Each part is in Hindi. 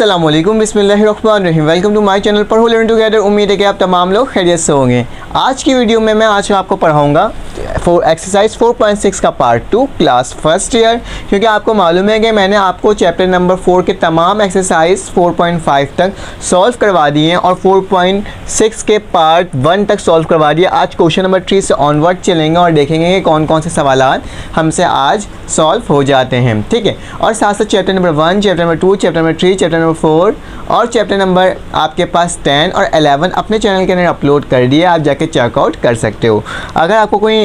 अस्सलामुअलैकुम बिस्मिल्लाहिर्रहमानिर्रहीम। वेलकम टू माय चैनल पढ़ो लर्न टुगेदर। उम्मीद है कि आप तमाम लोग खैरियत से होंगे। आज की वीडियो में मैं आज आपको पढ़ाऊंगा एक्सरसाइज 4.6 का पार्ट 2 क्लास फर्स्ट ईयर, क्योंकि आपको मालूम है कि मैंने आपको चैप्टर नंबर 4 के तमाम एक्सरसाइज 4.5 तक सॉल्व करवा दिए हैं और 4.6 के पार्ट 1 तक सॉल्व करवा दिए। आज क्वेश्चन नंबर 3 से ऑनवर्ड चलेंगे और देखेंगे कि कौन कौन से सवालात हमसे आज सॉल्व हो जाते हैं, ठीक है। और साथ साथ chapter number 1, chapter number 2, chapter number 3, chapter number 4 और चैप्टर नंबर आपके पास 10 और 11 अपने चैनल के अंदर अपलोड कर दिए, आप जाके चेकआउट कर सकते हो। अगर आपको कोई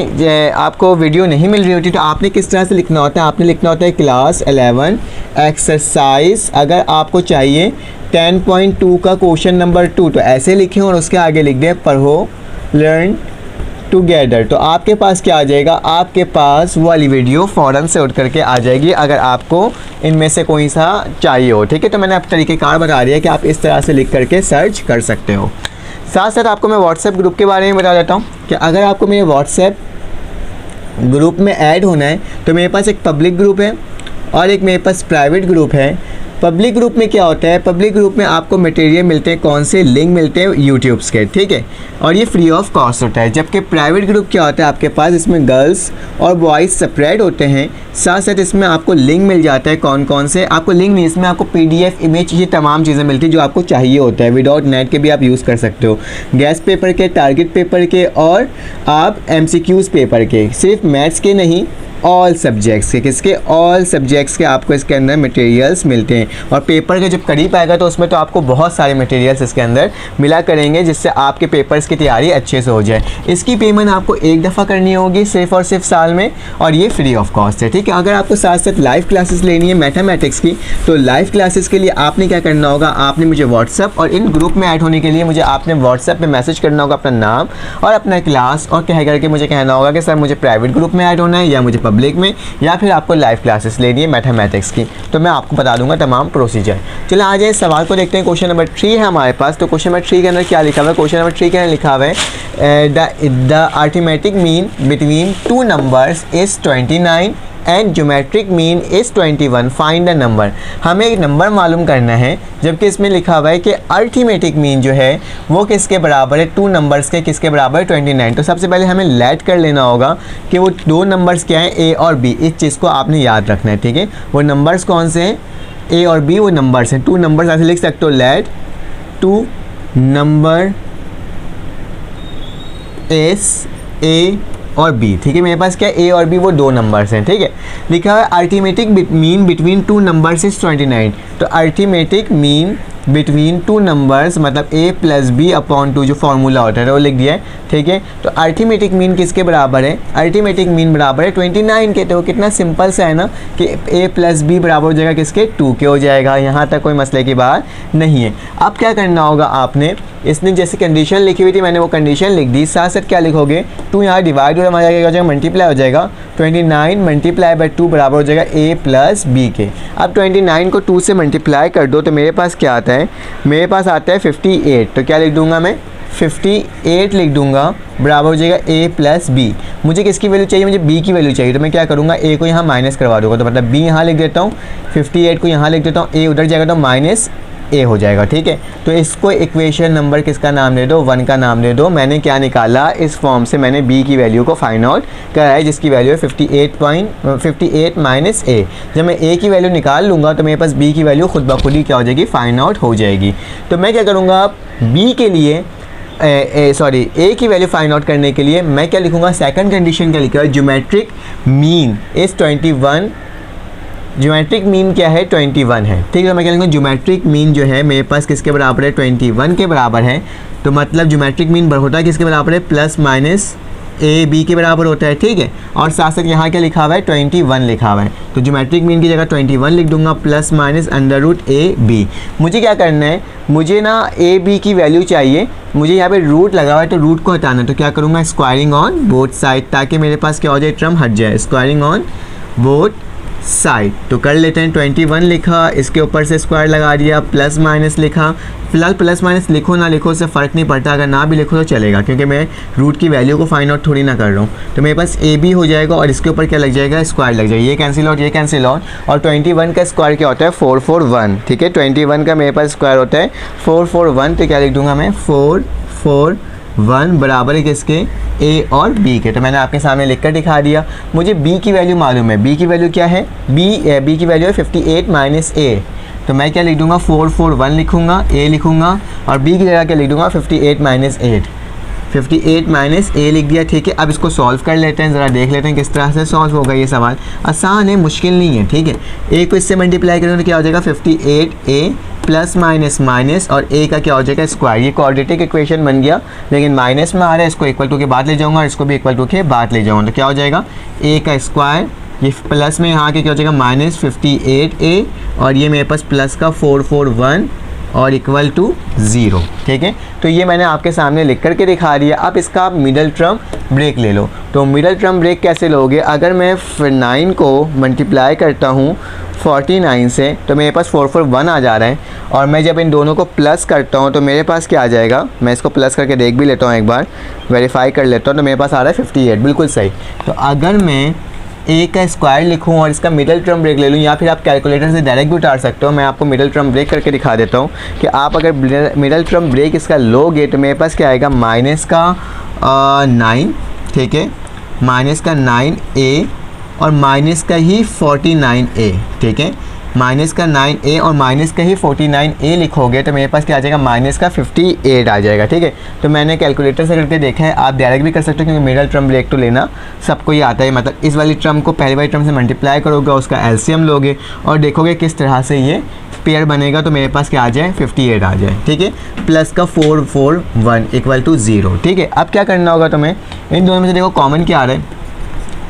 आपको वीडियो नहीं मिल रही होती तो आपने किस तरह से लिखना होता है, आपने लिखना होता है क्लास 11 एक्सरसाइज। अगर आपको चाहिए 10.2 का क्वेश्चन नंबर 2 तो ऐसे लिखें और उसके आगे लिख दें पढ़ो लर्न टुगेदर। तो आपके पास क्या आ जाएगा, आपके पास वो वाली वीडियो फ़ौरन से उठ करके आ जाएगी अगर आपको इनमें से कोई सा चाहिए हो, ठीक है। तो मैंने अब तरीक़ेकार बता दिया कि आप इस तरह से लिख करके सर्च कर सकते हो। साथ साथ आपको मैं व्हाट्सएप ग्रुप के बारे में बता देता हूँ कि अगर आपको मेरे व्हाट्सएप ग्रुप में ऐड होना है तो मेरे पास एक पब्लिक ग्रुप है और एक मेरे पास प्राइवेट ग्रुप है। पब्लिक ग्रुप में क्या होता है, पब्लिक ग्रुप में आपको मटेरियल मिलते हैं, कौन से लिंक मिलते हैं यूट्यूब्स के, ठीक है, और ये फ्री ऑफ कॉस्ट होता है। जबकि प्राइवेट ग्रुप क्या होता है, आपके पास इसमें गर्ल्स और बॉयज़ सेपरेट होते हैं। साथ साथ इसमें आपको लिंक मिल जाता है, कौन कौन से आपको लिंक नहीं, इसमें आपको PDF इमेज ये तमाम चीज़ें मिलती है जो आपको चाहिए होता है। विदाउट नेट के भी आप यूज़ कर सकते हो, गैस पेपर के, टारगेट पेपर के और आप MCQs पेपर के, सिर्फ मैथ्स के नहीं ऑल सब्जेक्ट्स के। किसके, ऑल सब्जेक्ट्स के आपको इसके अंदर मटेरियल्स मिलते हैं। और पेपर के जब करीब आएगा तो उसमें तो आपको बहुत सारे मटेरियल्स इसके अंदर मिला करेंगे जिससे आपके पेपर्स की तैयारी अच्छे से हो जाए। इसकी पेमेंट आपको एक दफ़ा करनी होगी सिर्फ और सिर्फ साल में, और ये फ्री ऑफ कॉस्ट है, ठीक है। अगर आपको साथ साथ लाइव क्लासेस लेनी है मैथमेटिक्स की तो लाइव क्लासेस के लिए आपने क्या करना होगा, आपने मुझे व्हाट्सअप और इन ग्रुप में ऐड होने के लिए मुझे आपने व्हाट्सअप पर मैसेज करना होगा अपना नाम और अपना क्लास, और कह करके मुझे कहना होगा कि सर मुझे प्राइवेट ग्रुप में ऐड होना है या मुझे पब्लिक में, या फिर आपको लाइव क्लासेस लेनी है मैथमेटिक्स की, तो मैं आपको बता दूंगा तमाम प्रोसीजर। चलो आ जाए सवाल को देखते हैं। क्वेश्चन नंबर 3 है हमारे पास। तो क्वेश्चन नंबर 3 के अंदर क्या लिखा हुआ है, क्वेश्चन नंबर 3 के अंदर लिखा हुआ है the arithmetic mean between two numbers is 29 and geometric mean is 21, find the number. हमें एक नंबर मालूम करना है, जबकि इसमें लिखा हुआ है कि अरिथमेटिक मीन जो है वो किसके बराबर है, टू नंबर्स के, किसके बराबर है 29। तो सबसे पहले हमें लेट कर लेना होगा कि वो दो नंबर्स क्या हैं, A और B। इस चीज़ को आपने याद रखना है, ठीक है। वो नंबर्स कौन से हैं, A और B वो नंबर्स हैं। टू नंबर्स ऐसे लिख सकते हो, let two numbers A और B, ठीक है। मेरे पास क्या है, A और B वो दो नंबर्स हैं, ठीक है। लिखा हुआ है arithmetic mean between two numbers is 29। तो arithmetic mean between two numbers मतलब A + B अपॉन 2 जो फार्मूला होता है वो लिख दिया है, ठीक है। तो अरिथमेटिक मीन किसके बराबर है, अरिथमेटिक मीन बराबर है 29 के। तो कितना सिंपल सा है ना कि A + B बराबर हो जाएगा किसके, 2 के हो जाएगा। यहाँ तक कोई मसले की बात नहीं है। अब क्या करना होगा आपने, इसने जैसे कंडीशन लिखी हुई थी मैंने वो कंडीशन लिख दी, साथ साथ क्या लिखोगे, 2 यहाँ डिवाइड हो जाएगा, मल्टीप्लाई हो जाएगा, 29 मल्टीप्लाई बाई 2 बराबर हो जाएगा A + B के। अब 29 को 2 से मल्टीप्लाई कर दो तो मेरे पास क्या आता है, मेरे पास आता है 58। तो क्या लिख दूंगा मैं, 58 लिख दूंगा, बराबर हो जाएगा A + B। मुझे किसकी वैल्यू चाहिए, मुझे B की वैल्यू चाहिए। तो मैं क्या करूँगा, A को यहाँ माइनस करवा दूँगा, तो मतलब B यहाँ लिख देता हूँ, 58 को यहाँ लिख देता हूँ, A उधर जाएगा तो -A हो जाएगा, ठीक है। तो इसको इक्वेशन नंबर किसका नाम दे दो, 1 का नाम दे दो। मैंने क्या निकाला, इस फॉर्म से मैंने B की वैल्यू को फाइंड आउट करा है जिसकी वैल्यू है 58 माइनस A। जब मैं A की वैल्यू निकाल लूँगा तो मेरे पास B की वैल्यू खुद ब खुद ही क्या हो जाएगी, फाइंड आउट हो जाएगी। तो मैं क्या करूँगा, B के लिए A की वैल्यू फाइंड आउट करने के लिए मैं क्या लिखूँगा, सेकंड कंडीशन क्या लिखा है, geometric mean is 21। Geometric mean क्या है, 21 है, ठीक है। मैं क्या लिखूँगा, ज्योमेट्रिक मीन जो है मेरे पास किसके बराबर है, 21 के बराबर है। तो मतलब ज्योमेट्रिक मीन होता है किसके बराबर है, +- AB के बराबर होता है, ठीक है। और साथ साथ यहाँ क्या लिखा हुआ है, 21 लिखा हुआ है। तो ज्योमेट्रिक मीन की जगह 21 लिख दूंगा, +-√AB। मुझे क्या करना है, मुझे ना AB की वैल्यू चाहिए, मुझे यहाँ पे रूट लगा हुआ है तो रूट को हटाना है। तो क्या करूँगा, स्क्वायरिंग ऑन बोथ साइड, ताकि मेरे पास क्या हो जाए, टर्म हट जाए। Squaring on both side. तो कर लेते हैं, 21 लिखा, इसके ऊपर से स्क्वायर लगा दिया, प्लस माइनस लिखा। फिलहाल प्लस माइनस लिखो ना लिखो उससे फ़र्क नहीं पड़ता, अगर ना भी लिखो तो चलेगा क्योंकि मैं रूट की वैल्यू को फाइंड आउट थोड़ी ना कर रहा हूँ। तो मेरे पास ए बी हो जाएगा और इसके ऊपर क्या लग जाएगा, स्क्वायर लग जाएगा, ये कैंसिल आउट, ये कैंसिल आउट। और 21 का स्क्वायर क्या होता है, 441। ठीक है, 21 का मेरे पास स्क्वायर होता है 441। तो क्या लिख दूंगा मैं, 441 बराबर है किसके, ए और बी के। तो मैंने आपके सामने लिख कर दिखा दिया। मुझे बी की वैल्यू मालूम है, बी की वैल्यू क्या है, बी की वैल्यू है 58 माइनस ए। तो मैं क्या लिख दूंगा, 441 लिखूंगा, ए लिखूंगा और बी की जगह क्या लिख दूंगा, 58 माइनस 8, 58 माइनस ए लिख दिया। ठीक है, अब इसको सॉल्व कर लेते हैं, ज़रा देख लेते हैं किस तरह से सॉल्व होगा। ये सवाल आसान है, मुश्किल नहीं है। ठीक है, ए को इससे मल्टीप्लाई करेंगे तो क्या हो जाएगा, 58 ए प्लस माइनस माइनस और ए का क्या हो जाएगा, स्क्वायर। ये क्वाड्रेटिक इक्वेशन बन गया, लेकिन माइनस में आ रहा है, इसको इक्वल टू के बाद ले जाऊँगा और इसको भी इक्वल टू के बाद ले जाऊँगा। तो क्या हो जाएगा, ए का स्क्वायर, ये प्लस में यहाँ के क्या हो जाएगा माइनस 58 ए और ये मेरे पास प्लस का 441 और इक्वल टू 0। ठीक है, तो ये मैंने आपके सामने लिख करके दिखा दिया। अब इसका आप मिडल टर्म ब्रेक ले लो। तो मिडल टर्म ब्रेक कैसे लोगे, अगर मैं 9 को मल्टीप्लाई करता हूँ 49 से तो मेरे पास 441 आ जा रहा है और मैं जब इन दोनों को प्लस करता हूँ तो मेरे पास क्या आ जाएगा, मैं इसको प्लस करके देख भी लेता हूँ, एक बार वेरीफाई कर लेता हूँ। तो मेरे पास आ रहा है 58, बिल्कुल सही। तो अगर मैं ए का स्क्वायर लिखूँ और इसका मिडल टर्म ब्रेक ले लूँ, या फिर आप कैलकुलेटर से डायरेक्ट भी उतार सकते हो, मैं आपको मिडल टर्म ब्रेक करके दिखा देता हूँ कि आप अगर मिडल टर्म ब्रेक इसका लोगे तो मेरे पास क्या आएगा, माइनस का 9, ठीक है, माइनस का 9 ए और माइनस का ही 49 ए। ठीक है, माइनस का 9 ए और माइनस का ही 49 ए लिखोगे तो मेरे पास क्या आ जाएगा, माइनस का 58 आ जाएगा। ठीक है, तो मैंने कैलकुलेटर से करके देखा है, आप डायरेक्ट भी कर सकते हो क्योंकि मिडल टर्म ब्रेक तो लेना सबको ही आता है। मतलब इस वाली टर्म को पहली वाली टर्म से मल्टीप्लाई करोगे, उसका एलसीएम लोगे और देखोगे किस तरह से ये पेयर बनेगा, तो मेरे पास क्या आ जाए, 58 आ जाए। ठीक है, प्लस का 441 इक्वल टू 0। ठीक है, अब क्या करना होगा तुम्हें, इन दोनों में से देखो कॉमन क्या आ रहा है,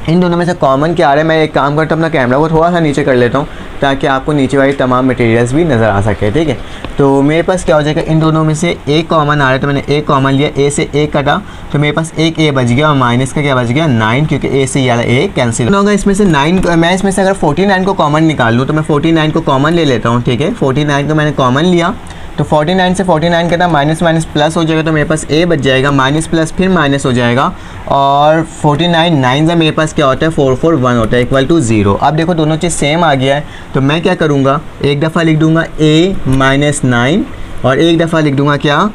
इन दोनों में से कॉमन क्या आ रहा है। मैं एक काम करता हूँ, अपना कैमरा को थोड़ा सा नीचे कर लेता हूँ ताकि आपको नीचे वाली तमाम मटेरियल्स भी नज़र आ सके। ठीक है, तो मेरे पास क्या हो जाएगा, इन दोनों में से एक कॉमन आ रहा है तो मैंने एक कॉमन लिया, ए से एक कटा तो मेरे पास एक ए बच गया और माइनस का क्या बच गया, 9, क्योंकि ए से ये वाला ए कैंसिल होगा। इसमें से 9, मैं इसमें से अगर 49 को कॉमन निकाल लूँ तो मैं 49 को कॉमन ले लेता हूँ। ठीक है, 49 को मैंने कॉमन लिया तो 49 से 49 का था माइनस माइनस प्लस हो जाएगा तो मेरे पास ए बच जाएगा, माइनस प्लस फिर माइनस हो जाएगा और 49 9 से मेरे पास क्या होता है, 441 होता है इक्वल टू 0। अब देखो दोनों चीज़ सेम आ गया है तो मैं क्या करूँगा, एक दफ़ा लिख दूँगा a माइनस 9 और एक दफ़ा लिख दूँगा क्या,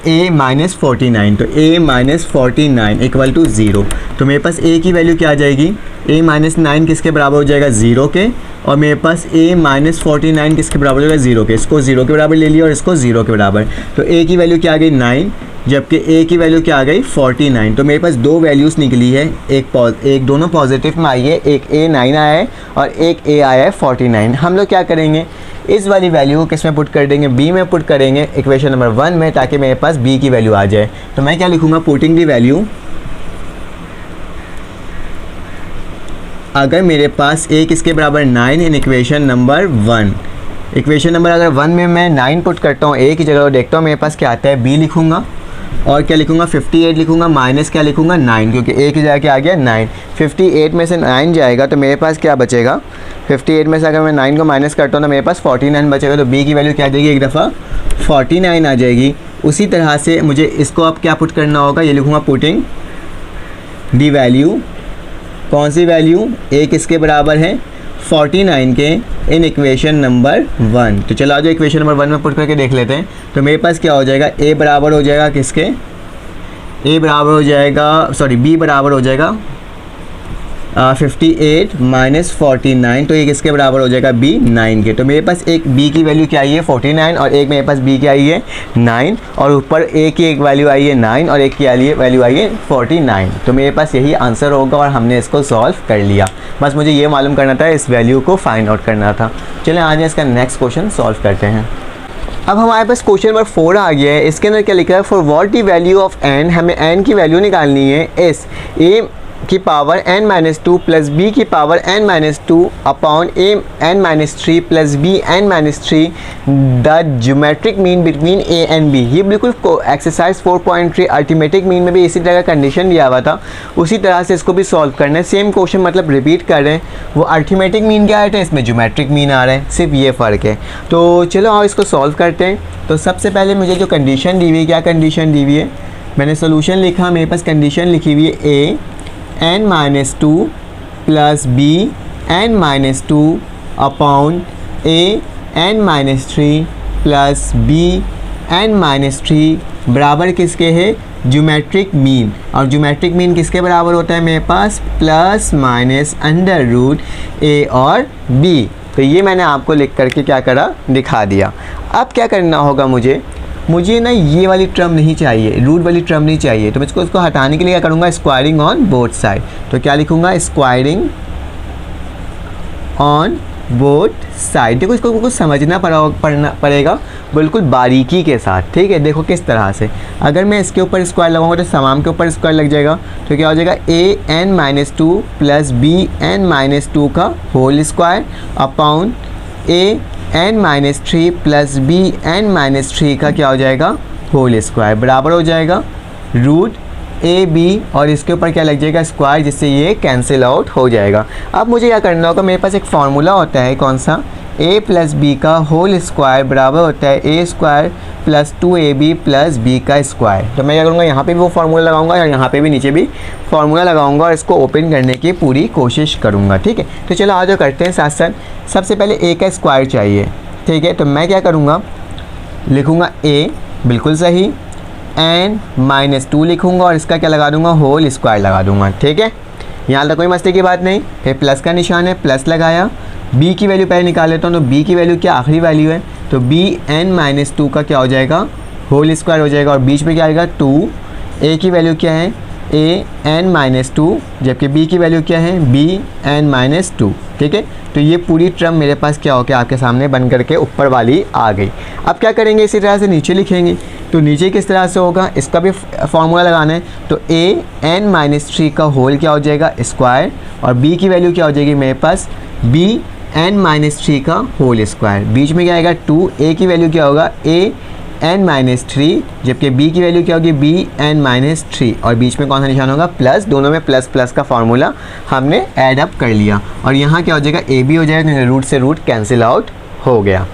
a माइनस 49। तो a माइनस 49 इक्वल टू 0। तो मेरे पास a की वैल्यू क्या आ जाएगी, a माइनस 9 किसके बराबर हो जाएगा, 0 के, और मेरे पास a माइनस 49 किसके बराबर हो जाएगा, 0 के। इसको 0 के बराबर ले लिया और इसको 0 के बराबर। तो a की वैल्यू क्या आ गई, 9, जबकि a की वैल्यू क्या आ गई, 49। तो मेरे पास दो वैल्यूज़ निकली है, एक दोनों पॉजिटिव में आई है, एक a 9 आया है और एक a आया है 49। हम लोग क्या करेंगे, इस वाली वैल्यू को किस में पुट कर देंगे, b में पुट करेंगे इक्वेशन नंबर 1 में, ताकि मेरे पास b की वैल्यू आ जाए। तो मैं क्या लिखूँगा, पुटिंग दी वैल्यू, अगर मेरे पास a किसके बराबर 9 in equation number 1, equation number अगर 1 में मैं 9 पुट करता हूँ a की जगह, देखता हूँ मेरे पास क्या आता है, b लिखूँगा और क्या लिखूँगा, 58 लिखूँगा, माइनस क्या लिखूँगा, 9, क्योंकि a की जगह क्या आ गया 9। 58 में से 9 जाएगा तो मेरे पास क्या बचेगा, 58 में से अगर मैं 9 को माइनस करता हूँ तो मेरे पास 49 बचेगा। तो b की वैल्यू क्या आ जाएगी, एक दफ़ा 49 आ जाएगी। उसी तरह से मुझे इसको अब क्या पुट करना होगा, ये लिखूँगा पुटिंग दी वैल्यू, कौन सी वैल्यू, a किसके बराबर है, 49 के इन इक्वेशन नंबर 1। तो चलो जो इक्वेशन नंबर 1 में पुट करके देख लेते हैं। तो मेरे पास क्या हो जाएगा, a बराबर हो जाएगा किसके, a बराबर हो जाएगा, सॉरी b बराबर हो जाएगा 58 माइनस 49। तो ये किसके बराबर हो जाएगा, b 9 के। तो मेरे पास एक b की वैल्यू क्या आई है, 49, और एक मेरे पास b की आई है 9, और ऊपर a की एक वैल्यू आई है 9 और एक की वैल्यू आई है 49। तो मेरे पास यही आंसर होगा और हमने इसको सॉल्व कर लिया। बस मुझे ये मालूम करना था, इस वैल्यू को फाइंड आउट करना था। चलें आज इसका नेक्स्ट क्वेश्चन सॉल्व करते हैं। अब हमारे पास क्वेश्चन नंबर 4 आ गया है। इसके अंदर क्या लिखा है, for what the value of n, हमें n की वैल्यू निकालनी है, s a की पावर n-2 प्लस b की power n-2 upon a n-3 plus b n-3 the geometric mean between a and b। ये बिल्कुल एक्सरसाइज 4.3 अर्थमेटिक मीन में भी इसी तरह का कंडीशन दिया हुआ था, उसी तरह से इसको भी सॉल्व करना है। सेम क्वेश्चन मतलब रिपीट कर रहे हैं। वो अर्थमेटिक मीन क्या है, इसमें ज्योमेट्रिक मीन आ रहा है, सिर्फ ये फ़र्क है। तो चलो आओ इसको सॉल्व करते हैं। तो सबसे पहले मुझे जो कंडीशन दी हुई है, क्या कंडीशन दी हुई है, मैंने सोल्यूशन लिखा, मेरे पास कंडीशन लिखी हुई है a n-2 plus b n-2 upon a n-3 plus b n-3 बराबर किसके है, ज्योमेट्रिक मीन। और ज्योमेट्रिक मीन किसके बराबर होता है मेरे पास, plus minus under root a और b। तो ये मैंने आपको लिख करके क्या करा, दिखा दिया। अब क्या करना होगा, मुझे ना ये वाली टर्म नहीं चाहिए, रूट वाली टर्म नहीं चाहिए, तो मैं इसको हटाने के लिए क्या करूँगा, स्क्वायरिंग ऑन बोथ साइड। तो क्या लिखूँगा, स्क्वायरिंग ऑन बोथ साइड। देखो इसको कुछ समझना पड़ेगा बिल्कुल बारीकी के साथ, ठीक है। देखो किस तरह से, अगर मैं इसके ऊपर स्क्वायर लगाऊंगा तो तमाम के ऊपर स्क्वायर लग जाएगा। तो क्या हो जाएगा, a n-2 plus b n-2 का whole square upon a n-3 plus b n-3 का क्या हो जाएगा, होल स्क्वायर बराबर हो जाएगा रूट ए बी, और इसके ऊपर क्या लग जाएगा, स्क्वायर, जिससे ये कैंसिल आउट हो जाएगा। अब मुझे क्या करना होगा, मेरे पास एक फार्मूला होता है, कौन सा, a प्लस बी का होल स्क्वायर बराबर होता है a square plus 2ab plus b का स्क्वायर। तो मैं क्या करूँगा, यहाँ पे भी वो फार्मूला लगाऊंगा और यहाँ पे भी नीचे भी फार्मूला लगाऊंगा और इसको ओपन करने की पूरी कोशिश करूँगा, ठीक है। तो चलो आज करते हैं साथ साथ। सबसे पहले a का स्क्वायर चाहिए, ठीक है। तो मैं क्या करूँगा, लिखूँगा a, बिल्कुल सही, n-2 लिखूँगा और इसका क्या लगा दूँगा, होल स्क्वायर लगा दूँगा, ठीक है। यहाँ तक कोई मसले की बात नहीं। फिर प्लस का निशान है, प्लस लगाया, b की वैल्यू पहले निकाल लेता हूँ। तो b की वैल्यू क्या, आखिरी वैल्यू है, तो b n-2 का क्या हो जाएगा, होल स्क्वायर हो जाएगा, और बीच में क्या आएगा 2। a की वैल्यू क्या है, a n-2, जबकि b की वैल्यू क्या है, b n-2, ठीक है। तो ये पूरी टर्म मेरे पास क्या हो गया, आपके सामने बन करके ऊपर वाली आ गई। अब क्या करेंगे, इसी तरह से नीचे लिखेंगे। तो नीचे किस तरह से होगा, इसका भी फार्मूला लगाना है। तो a n-3 का होल क्या हो जाएगा, स्क्वायर, और b की वैल्यू क्या हो जाएगी मेरे पास, b n-3 का होल स्क्वायर, बीच में क्या आएगा 2। a की वैल्यू क्या होगा, a n-3, जबकि b की वैल्यू क्या होगी, b n-3, और बीच में कौन सा निशान होगा, प्लस। दोनों में प्लस प्लस का फार्मूला हमने ऐड अप कर लिया, और यहाँ क्या हो जाएगा, a b हो जाएगा, रूट से रूट कैंसिल आउट हो गया।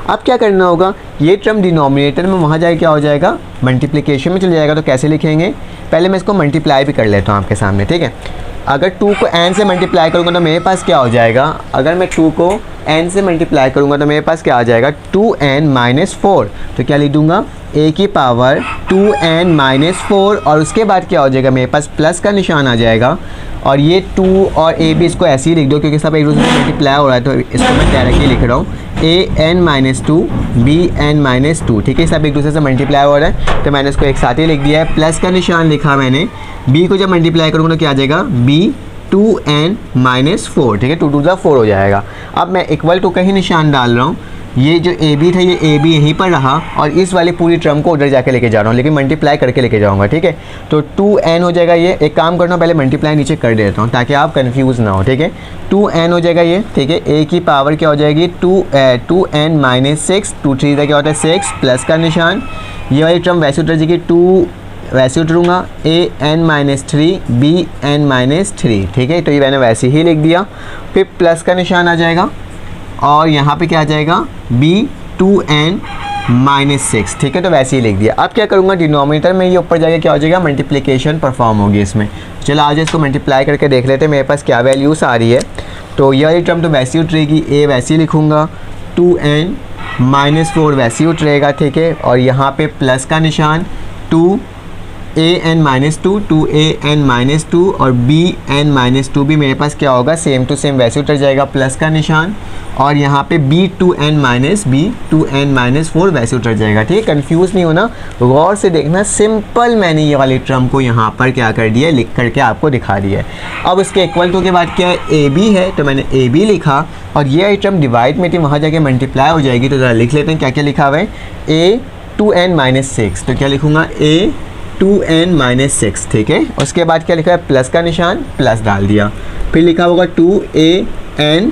अब क्या करना होगा, ये टर्म डिनोमिनेटर में वहाँ जाए क्या हो जाएगा, मल्टीप्लिकेशन में चल जाएगा। तो कैसे लिखेंगे, पहले मैं इसको मल्टीप्लाई भी कर लेता हूँ आपके सामने, ठीक है। अगर 2 को n से मल्टीप्लाई करूँगा तो मेरे पास क्या हो जाएगा, अगर मैं 2 को n से मल्टीप्लाई करूँगा तो मेरे पास क्या आ जाएगा, 2n-4। तो क्या लिख दूँगा, a की पावर 2n-4, और उसके बाद क्या हो जाएगा, मेरे पास प्लस का निशान आ जाएगा, और ये 2 और a भी इसको ऐसे ही लिख दो क्योंकि सब एक दूसरे से मल्टीप्लाई हो रहा है। तो इसको मैं डायरेक्टली लिख रहा हूँ, a-n-2 b-n-2, ठीक है, सब एक दूसरे से मल्टीप्लाई हो रहा है, तो मैंने इसको एक साथ ही लिख दिया है। प्लस का निशान लिखा मैंने, b को जब मल्टीप्लाई करूँगा तो क्या आ जाएगा, b 2n-4, ठीक है, 2 2 4 हो जाएगा। अब मैं इक्वल टू का ही निशान डाल रहा हूँ, ये जो ए बी था ये ए बी यहीं पर रहा, और इस वाली पूरी टर्म को उधर जाके लेके जा रहा हूँ, लेकिन मल्टीप्लाई करके लेके जाऊँगा, ठीक है। तो 2n हो जाएगा ये, एक काम करना पहले मल्टीप्लाई नीचे कर देता हूँ ताकि आप कंफ्यूज ना हो, ठीक है। 2n हो जाएगा ये, ठीक है। a की पावर क्या हो जाएगी, 2n-6, 2 3 का क्या होता है 6, प्लस का निशान, ये वाली टर्म वैसे उतर जाएगी, 2 वैसे उतरूँगा, a-3 b-3, ठीक है। तो ये मैंने वैसे ही लिख दिया। फिर प्लस का निशान आ जाएगा, और यहाँ पे क्या आ जाएगा, b2n-6, ठीक है, तो वैसे ही लिख दिया। अब क्या करूँगा, डिनोमिनेटर में ये ऊपर जाके क्या हो जाएगा, मल्टीप्लिकेशन परफॉर्म होगी इसमें। चलो आज इसको मल्टीप्लाई करके देख लेते हैं मेरे पास क्या वैल्यूज़ आ रही है। तो ये वाली टर्म तो वैसे ही उतरेगी, a वैसे ही लिखूँगा, 2n-4 वैसे ही उतरेगा, ठीक है, और यहाँ पे प्लस का निशान, 2an-2, 2an-2, और bn-2 भी मेरे पास क्या होगा, सेम टू सेम वैसे उतर जाएगा, प्लस का निशान, और यहाँ पे b2n-4 वैसे उतर जाएगा, ठीक है। कंफ्यूज नहीं होना, गौर से देखना, सिंपल मैंने ये वाली टर्म को यहाँ पर क्या कर दिया, लिख करके आपको दिखा दिया है। अब उसके इक्वल टू के बाद क्या है, ए बी है, तो मैंने ए बी लिखा, और ये टर्म डिवाइड में थी, वहाँ जाके मल्टीप्लाई हो जाएगी। तो ज़रा लिख लेते हैं क्या क्या लिखा हुआ है, a 2n-6, तो क्या लिखूँगा, a 2n माइनस 6, ठीक है। उसके बाद क्या लिखा है, प्लस का निशान, प्लस डाल दिया। फिर लिखा होगा 2an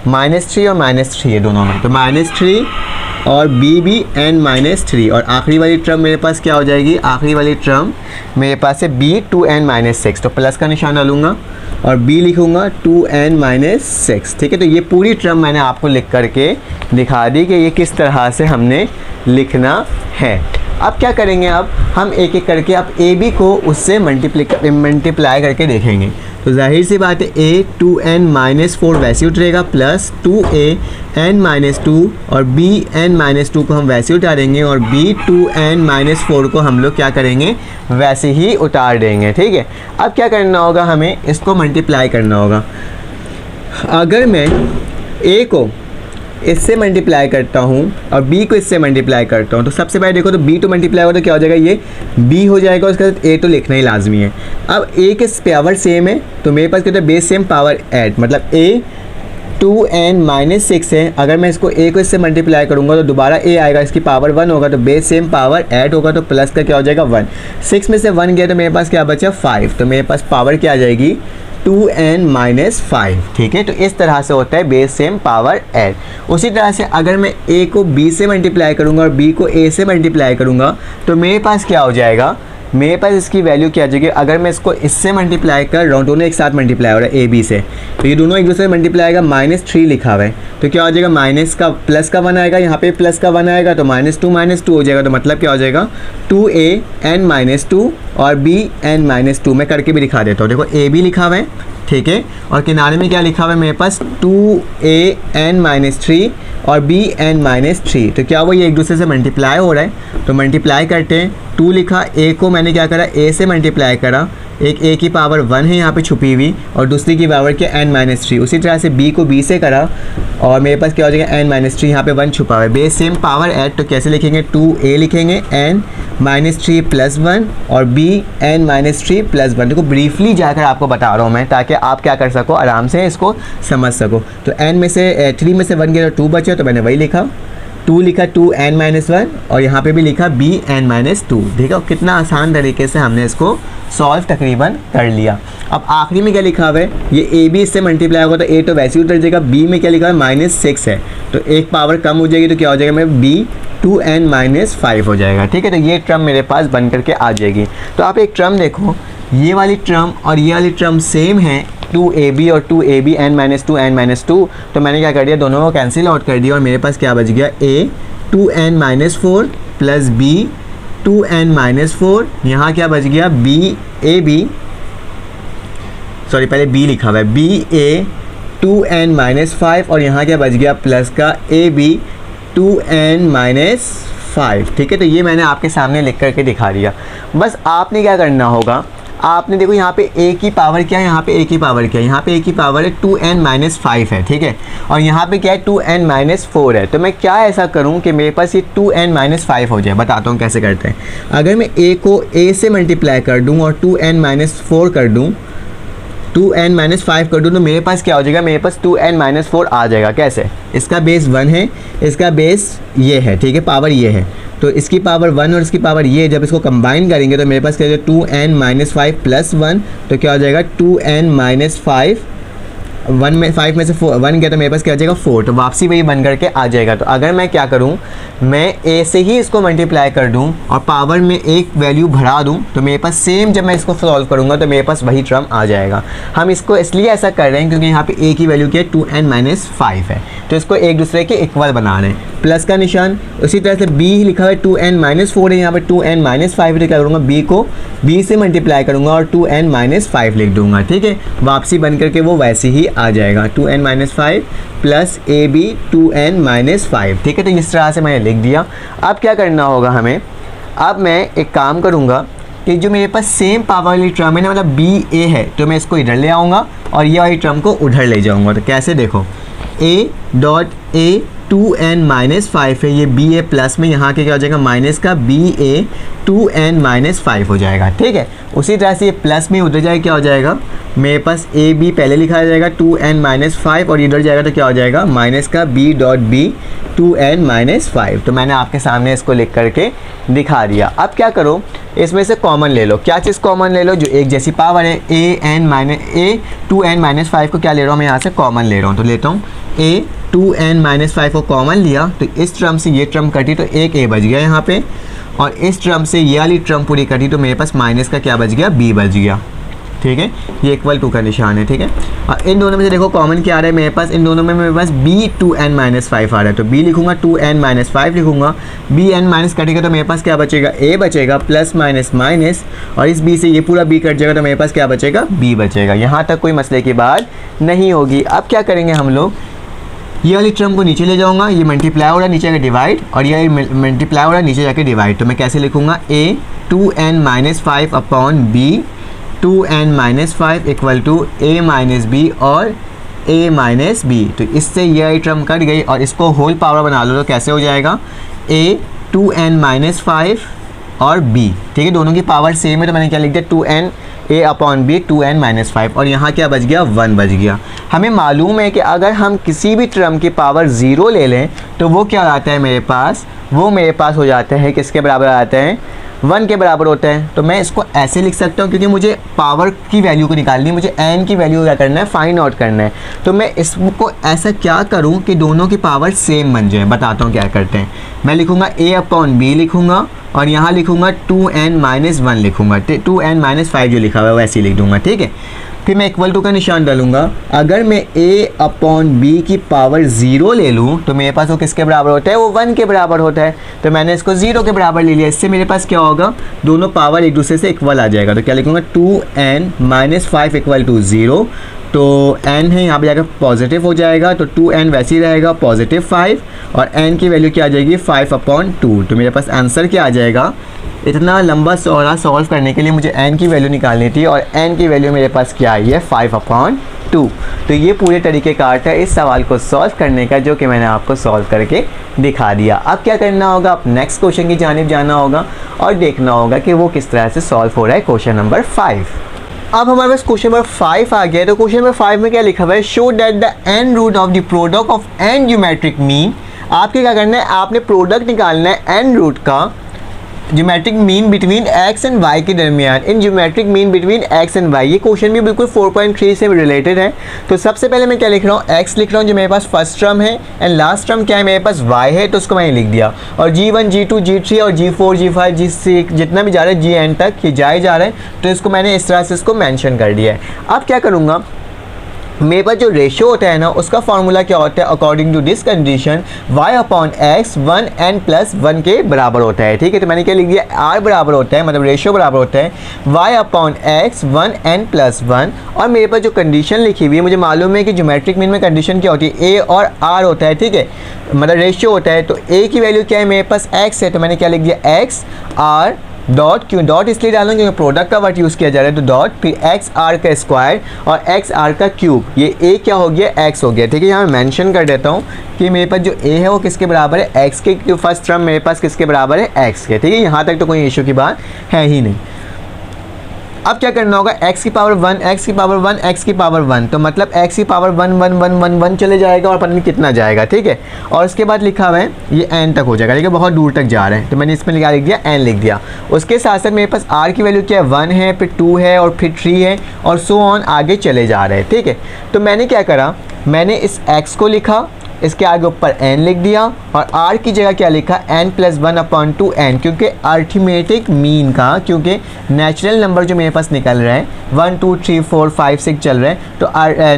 माइनस 3 और माइनस 3 है दोनों में, तो माइनस 3 और b भी n माइनस 3, और आखिरी वाली टर्म मेरे पास क्या हो जाएगी, आखिरी वाली टर्म मेरे पास है b 2n माइनस 6, तो प्लस का निशान डालूंगा और b लिखूंगा 2n माइनस 6, ठीक है। तो ये पूरी टर्म मैंने आपको लिख करके दिखा दी कि ये किस तरह से हमने लिखना है। अब क्या करेंगे, अब हम एक एक करके अब ए बी को उससे मल्टीप्लाई करके देखेंगे। तो जाहिर सी बात है a 2n माइनस 4 वैसे उतरेगा, प्लस 2an माइनस 2 और bn माइनस 2 को हम वैसे उतारेंगे और b 2n माइनस 4 को हम लोग क्या करेंगे, वैसे ही उतार देंगे, ठीक है। अब क्या करना होगा, हमें इसको मल्टीप्लाई करना होगा। अगर मैं a को इससे मल्टीप्लाई करता हूँ और b को इससे मल्टीप्लाई करता हूँ, तो सबसे पहले देखो तो b तो मल्टीप्लाई होगा तो क्या हो जाएगा, ये b हो जाएगा, उसके साथ a तो लिखना ही लाजमी है। अब a के पावर सेम है तो मेरे पास क्या होता है, बेस सेम पावर ऐड, मतलब a 2n माइनस 6 है। अगर मैं इसको a को इससे मल्टीप्लाई करूँगा तो दोबारा a आएगा, इसकी पावर 1 होगा, तो बेस सेम पावर ऐड होगा, तो प्लस का क्या हो जाएगा 1। 6 में से 1 गया तो मेरे पास क्या बचा 5, तो मेरे पास पावर क्या आ जाएगी 2n माइनस 5, ठीक है। तो इस तरह से होता है बेस सेम पावर ऐड। उसी तरह से अगर मैं a को b से मल्टीप्लाई करूँगा और b को a से मल्टीप्लाई करूँगा तो मेरे पास क्या हो जाएगा, मेरे पास इसकी वैल्यू क्या आ जाएगी, अगर मैं इसको इससे मल्टीप्लाई कर रहा हूँ, दोनों एक साथ मल्टीप्लाई हो रहा है a b से, तो ये दोनों एक दूसरे से मल्टीप्लाई आएगा, माइनस 3 लिखा हुआ है, तो क्या हो जाएगा, माइनस का प्लस का 1 आएगा, यहाँ पे प्लस का 1 आएगा, तो माइनस 2 हो जाएगा, तो मतलब क्या हो जाएगा 2an माइनस 2 और bn माइनस 2। मैं करके भी दिखा देता हूँ, देखो a b लिखा हुआ है, ठीक है, और किनारे में क्या लिखा हुआ है मेरे पास 2an माइनस 3 और bn माइनस 3, तो क्या वो ये एक दूसरे से मल्टीप्लाई हो रहा है, तो मल्टीप्लाई करते हैं। 2 लिखा, a को मैंने क्या करा, a से मल्टीप्लाई करा, एक a की पावर 1 है यहाँ पे छुपी हुई और दूसरी की पावर क्या n माइनस 3। उसी तरह से b को b से करा और मेरे पास क्या हो जाएगा n माइनस 3, यहाँ पे 1 छुपा हुआ है, बेस सेम पावर ऐड, तो कैसे लिखेंगे 2a लिखेंगे n माइनस 3 प्लस 1 और b n माइनस 3 प्लस 1। देखो ब्रीफली जाकर आपको बता रहा हूँ मैं, ताकि आप क्या कर सको, आराम से इसको समझ सको। तो n में से 3 में से 1 गया तो 2 बचा, तो मैंने वही लिखा, 2 लिखा 2n माइनस 1 और यहाँ पे भी लिखा bn माइनस 2। देखो कितना आसान तरीके से हमने इसको सॉल्व तकरीबन कर लिया। अब आखिरी में क्या लिखा हुआ है, ये a b इससे मल्टीप्लाई होगा तो a तो वैसे ही उतर जाएगा, b में क्या लिखा है माइनस 6 है, तो एक पावर कम हो जाएगी, तो क्या हो जाएगा मेरा b 2n माइनस 5 हो जाएगा, ठीक है। तो ये टर्म मेरे पास बन करके आ जाएगी। तो आप एक टर्म देखो, ये वाली टर्म और ये वाली टर्म सेम है, 2ab और 2ab n minus 2 n minus 2, तो मैंने क्या कर दिया, दोनों को कैंसिल आउट कर दिया और मेरे पास क्या बच गया, a 2n minus 4 plus b 2n minus 4, यहाँ क्या बच गया b सॉरी पहले b लिखा हुआ है ba 2n माइनस 5 और यहाँ क्या बच गया प्लस का ab 2n माइनस 5, ठीक है। तो ये मैंने आपके सामने लिख करके दिखा दिया। बस आपने क्या करना होगा, आपने देखो यहाँ पे a की पावर क्या है, यहाँ पे a की पावर क्या है, यहाँ पे a की पावर है 2n माइनस 5 है, ठीक है, और यहाँ पे क्या है 2n माइनस 4 है। तो मैं क्या ऐसा करूँ कि मेरे पास ये 2n माइनस 5 हो जाए, बताता हूँ कैसे करते हैं। अगर मैं a को a से मल्टीप्लाई कर दूँ और 2n माइनस 4 कर दूँ, 2n माइनस 5 कर दूँ, तो मेरे पास क्या हो जाएगा, मेरे पास 2n माइनस 4 आ जाएगा। कैसे, इसका बेस 1 है, इसका बेस ये है, ठीक है, पावर ये है, तो इसकी पावर 1 और इसकी पावर ये, जब इसको कंबाइन करेंगे तो मेरे पास क्या हो जाएगा 2n माइनस 5 प्लस 1, तो क्या हो जाएगा 2n माइनस 5, 1 में 5 में से 1 गया तो मेरे पास क्या आ जाएगा 4, तो वापसी वही बन करके आ जाएगा। तो अगर मैं क्या करूं, मैं a से ही इसको मल्टीप्लाई कर दूं और पावर में एक वैल्यू बढ़ा दूं, तो मेरे पास सेम जब मैं इसको सॉल्व करूंगा तो मेरे पास वही टर्म आ जाएगा। हम इसको इसलिए ऐसा कर रहे हैं क्योंकि यहाँ पे a की वैल्यू क्या है 2n माइनस 5 है, तो इसको एक दूसरे के इक्वल बना रहे हैं, प्लस का निशान। उसी तरह से b लिखा हुआ है 2n माइनस 4 है, यहाँ पे 2n माइनस 5 है, क्या करूँगा b को b से मल्टीप्लाई करूँगा और 2n माइनस 5 लिख दूंगा, ठीक है, वापसी बन करके वो वैसे ही आ जाएगा 2n minus 5 plus A B 2n minus 5, ठीक है। तो इस तरह से मैंने लिख दिया। अब क्या करना होगा हमें, अब मैं एक काम करूँगा कि जो मेरे पास सेम पावर वाली टर्म है ना, मतलब बी ए है, तो मैं इसको इधर ले आऊँगा और ये वाली टर्म को उधर ले जाऊँगा। तो कैसे, देखो a dot a 2n minus 5 है, ये b a प्लस में यहाँ के क्या हो जाएगा माइनस का b a 2n माइनस 5 हो जाएगा, ठीक है। उसी तरह से ये प्लस में उधर जाए क्या हो जाएगा, मेरे पास a b पहले लिखा जाएगा 2n माइनस 5 और इधर जाएगा तो क्या हो जाएगा माइनस का b dot b 2n minus 5। तो मैंने आपके सामने इसको लिख करके दिखा दिया। अब क्या करो, इसमें से कॉमन ले लो। क्या चीज़ कॉमन ले लो, जो एक जैसी पावर है a 2n माइनस 5 को क्या ले रहा हूँ मैं यहाँ से कॉमन ले रहा हूँ। तो लेता हूँ a 2n माइनस 5 को कॉमन लिया तो इस टर्म से ये टर्म कटी तो एक a बच गया यहाँ पे, और इस टर्म से ये वाली टर्म पूरी कटी तो मेरे पास माइनस का क्या बच गया b बच गया, ठीक है। ये इक्वल टू का निशान है, ठीक है। और इन दोनों में से देखो कॉमन क्या आ रहा है मेरे पास, इन दोनों में मेरे पास b 2n माइनस 5 आ रहा है, तो b लिखूंगा 2n माइनस 5 लिखूंगा, bn माइनस कटेगा तो मेरे पास क्या बचेगा a बचेगा प्लस माइनस माइनस, और इस b से ये पूरा b कट जाएगा तो मेरे पास क्या बचेगा b बचेगा। यहाँ तक कोई मसले की बात नहीं होगी। अब क्या करेंगे हम लोग, ये वाली टर्म को नीचे ले जाऊंगा, ये मल्टीप्लाई हो रहा है नीचे जाकर डिवाइड, और ये मल्टीप्लाई हो रहा है नीचे जाकर डिवाइड, तो मैं कैसे लिखूंगा a 2n minus 5 upon b 2n minus 5 equal to a minus b और a माइनस बी। तो इससे ये टर्म कट गई और इसको होल पावर बना लो तो कैसे हो जाएगा a 2n माइनस 5 और b, ठीक है। दोनों की पावर सेम है तो मैंने क्या लिख दिया 2n a upon b 2n minus 5, और यहाँ क्या बच गया 1 बच गया। हमें मालूम है कि अगर हम किसी भी टर्म की पावर 0 ले लें तो वो क्या आता है मेरे पास, वो मेरे पास हो जाते हैं किसके बराबर आते हैं 1 के बराबर होते हैं। तो मैं इसको ऐसे लिख सकता हूँ क्योंकि मुझे पावर की वैल्यू को निकालनी है, मुझे n की वैल्यू क्या करना है फाइंड आउट करना है। तो मैं इसको ऐसा क्या करूँ कि दोनों की पावर सेम बन जाए, बताता हूँ क्या करते हैं। मैं लिखूँगा a अपॉन b लिखूँगा और यहाँ लिखूँगा 2n माइनस 1 लिखूँगा, 2n माइनस 5 जो लिखा हुआ है वैसे ही लिख दूँगा, ठीक है। फिर मैं इक्वल टू का निशान डालूंगा। अगर मैं a अपॉन b की पावर 0 ले लूँ तो मेरे पास वो किसके बराबर होता है, वो 1 के बराबर होता है। तो मैंने इसको 0 के बराबर ले लिया, इससे मेरे पास क्या होगा दोनों पावर एक दूसरे से इक्वल आ जाएगा। तो क्या लिखूँगा 2n माइनस 5 इक्वल टू 0, तो n है यहाँ पे जाकर पॉजिटिव हो जाएगा, तो 2n वैसे ही रहेगा पॉजिटिव 5, और n की वैल्यू क्या आ जाएगी 5 अपॉन 2। तो मेरे पास आंसर क्या आ जाएगा, इतना लंबा सवाल सॉल्व करने के लिए मुझे n की वैल्यू निकालनी थी और n की वैल्यू मेरे पास क्या आई है 5 अपॉन 2। तो ये पूरे तरीके का आर्ट है इस सवाल को सॉल्व करने का, जो कि मैंने आपको सॉल्व करके दिखा दिया। अब क्या करना होगा, अब नेक्स्ट क्वेश्चन की जानिब जाना होगा और देखना होगा कि वो किस तरह से सॉल्व हो रहा है क्वेश्चन नंबर 5। अब हमारे पास क्वेश्चन नंबर 5 आ गया है। तो क्वेश्चन नंबर 5 में क्या लिखा हुआ है, show that the n root of the product of n geometric mean. आपके क्या करना है, आपने प्रोडक्ट निकालना है n रूट का geometric mean between x and y के दरमियान, in geometric mean between x and y। ये क्वेश्चन भी बिल्कुल 4.3 से रिलेटेड है। तो सबसे पहले मैं क्या लिख रहा हूँ, x लिख रहा हूँ जो मेरे पास फर्स्ट टर्म है, एंड लास्ट टर्म क्या है मेरे पास y है, तो उसको मैंने लिख दिया। और g1 g2 g3 और g4 g5 g6 जितना भी जा रहा है gn तक ये जाए जा रहा है, तो इसको मैंने इस तरह से इसको मेंशन कर दिया है। अब क्या करूँगा, मेरे पास जो रेशियो होता है ना उसका फार्मूला क्या होता है, according to this condition y upon x 1n plus 1 के बराबर होता है, ठीक है। तो मैंने क्या लिख दिया, r बराबर होता है मतलब रेशियो बराबर होता है y upon x 1n plus 1। और मेरे पास जो कंडीशन लिखी हुई है, मुझे मालूम है कि ज्योमेट्रिक मीन में कंडीशन क्या होती है, a और r होता है, ठीक है, मतलब रेशियो होता है। तो a की वैल्यू क्या है मेरे पास x है, तो मैंने क्या लिख दिया x r डॉट, क्यों डॉट इसलिए डालूँ क्योंकि प्रोडक्ट का वर्ड यूज़ किया जा रहा है, तो डॉट, फिर एक्स आर का स्क्वायर और एक्स आर का क्यूब, ये ए क्या हो गया एक्स हो गया, ठीक है। यहाँ मैं मेंशन कर देता हूँ कि मेरे पास जो ए है वो किसके बराबर है एक्स के, क्योंकि फर्स्ट टर्म मेरे पास किसके बराबर है एक्स के, ठीक है। यहाँ तक तो कोई इशू की बात है ही नहीं। अब क्या करना होगा, x की पावर 1 x की पावर 1 x की पावर 1, तो मतलब x की पावर 1 1 1 1 1 चले जाएगा और पता नहीं कितना जाएगा, ठीक है। और उसके बाद लिखा हुआ है ये n तक हो जाएगा, ठीक है, बहुत दूर तक जा रहे हैं, तो मैंने इसमें लिख दिया n लिख दिया। उसके साथ साथ मेरे पास r की वैल्यू क्या है 1 है, फिर 2 है और फिर 3 है और सो ऑन आगे चले जा रहे हैं, ठीक है। तो मैंने क्या करा, मैंने इस x को लिखा, इसके आगे ऊपर n लिख दिया और r की जगह क्या लिखा n प्लस 1 अपॉन 2n, क्योंकि अर्थमेटिक मीन का, क्योंकि नेचुरल नंबर जो मेरे पास निकल रहा है 1 2 3 4 5 6 चल रहा है, तो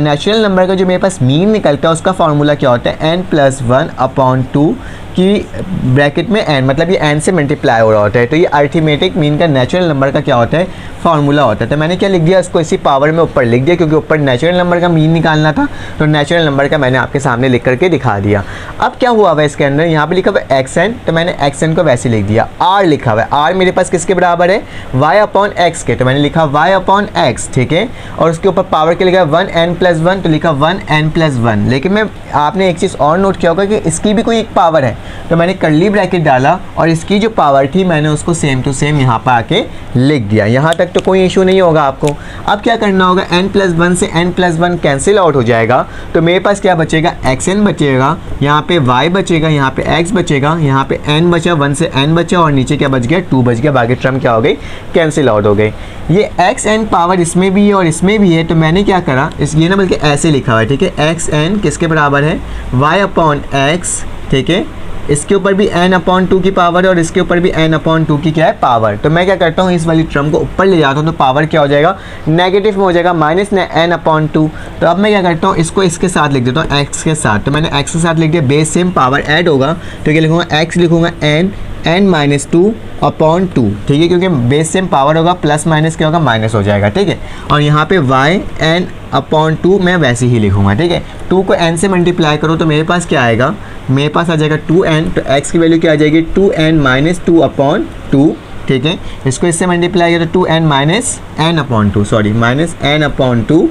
नेचुरल नंबर का जो मेरे पास मीन निकलता है उसका फार्मूला क्या होता है n प्लस 1 अपॉन 2 कि ब्रैकेट में n, मतलब ये n से मल्टीप्लाई हो रहा होता है। तो ये अरिथमेटिक मीन का नेचुरल नंबर का क्या होता है, फार्मूला होता है। तो मैंने क्या लिख दिया, इसको इसी पावर में ऊपर लिख दिया, क्योंकि ऊपर नेचुरल नंबर का मीन निकालना था, तो नेचुरल नंबर का मैंने आपके सामने लिख करके दिखा दिया। अब क्या हुआ हुआ इसके अंदर, यहाँ पे लिखा हुआ है xn, तो मैंने xn को वैसे लिख दिया। r लिखा हुआ है, r मेरे पास किसके बराबर है, y अपॉन x के, तो मैंने लिखा y अपॉन x, ठीक है। और उसके ऊपर पावर के लिखा 1n+1, तो लिखा 1n+1। लेकिन मैं आपने एक चीज़ और नोट किया होगा कि इसकी भी कोई एक पावर है, तो मैंने कर्ली ब्रैकेट डाला और इसकी जो पावर थी मैंने उसको सेम टू सेम यहाँ पर आके लिख दिया। यहाँ तक तो कोई इशू नहीं होगा आपको। अब क्या करना होगा, n+1 से n+1 कैंसिल आउट हो जाएगा, तो मेरे पास क्या बचेगा, xn बचेगा, यहाँ पे y बचेगा, यहाँ पे x बचेगा, यहाँ पे n बचा, 1 से n बचा, और नीचे क्या बच गया, 2 बच गया। बाकी टर्म क्या हो गई, कैंसिल आउट हो गई। ये xn पावर इसमें भी है और इसमें भी है, तो मैंने क्या करा, इस ये ना बल्कि ऐसे लिखा हुआ है, ठीक है। xn किसके बराबर है, y अपॉन x, ठीक है। इसके ऊपर भी n/2 की पावर है और इसके ऊपर भी n/2 की क्या है, पावर। तो मैं क्या करता हूँ, इस वाली टर्म को ऊपर ले जाता हूँ, तो पावर क्या हो जाएगा, नेगेटिव में हो जाएगा, -n/2। तो अब मैं क्या करता हूँ, इसको इसके साथ लिख देता हूँ, x के साथ। तो मैंने x के साथ लिख दिया, बेस सेम पावर ऐड होगा, तो क्या लिखूँगा, x लिखूँगा n-2/2, ठीक है, क्योंकि बेस सेम पावर होगा, प्लस माइनस क्या होगा, माइनस हो जाएगा, ठीक है। और यहाँ पे y n/2 मैं वैसे ही लिखूँगा, ठीक है। 2 को n से मल्टीप्लाई करो तो मेरे पास क्या आएगा, मेरे पास आ जाएगा 2n, तो x की वैल्यू क्या आ जाएगी, 2n-2/2, ठीक है। इसको इससे मल्टीप्लाई किया तो 2n-n/2, सॉरी -n/2,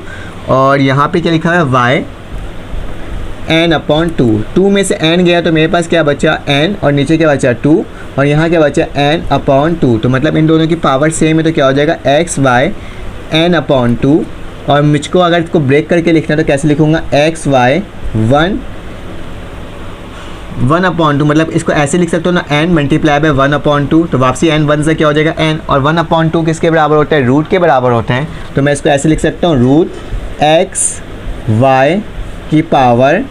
और यहाँ पे क्या लिखा है, y n/2, 2 में से n गया तो मेरे पास क्या बचा, n, और नीचे क्या बचा 2, और यहाँ क्या बचा n/2। तो मतलब इन दोनों की पावर सेम है, तो क्या हो जाएगा, xy n/2। और मुझको अगर इसको ब्रेक करके लिखना है तो कैसे लिखूँगा, xy 1/2, मतलब इसको ऐसे लिख सकते हो ना, n मल्टीप्लाई बाय 1/2, तो वापसी n 1 से क्या हो जाएगा n, और 1/2 किसके बराबर होता है, रूट के बराबर होता है। तो मैं इसको ऐसे लिख सकता हूँ, रूट xy की पावर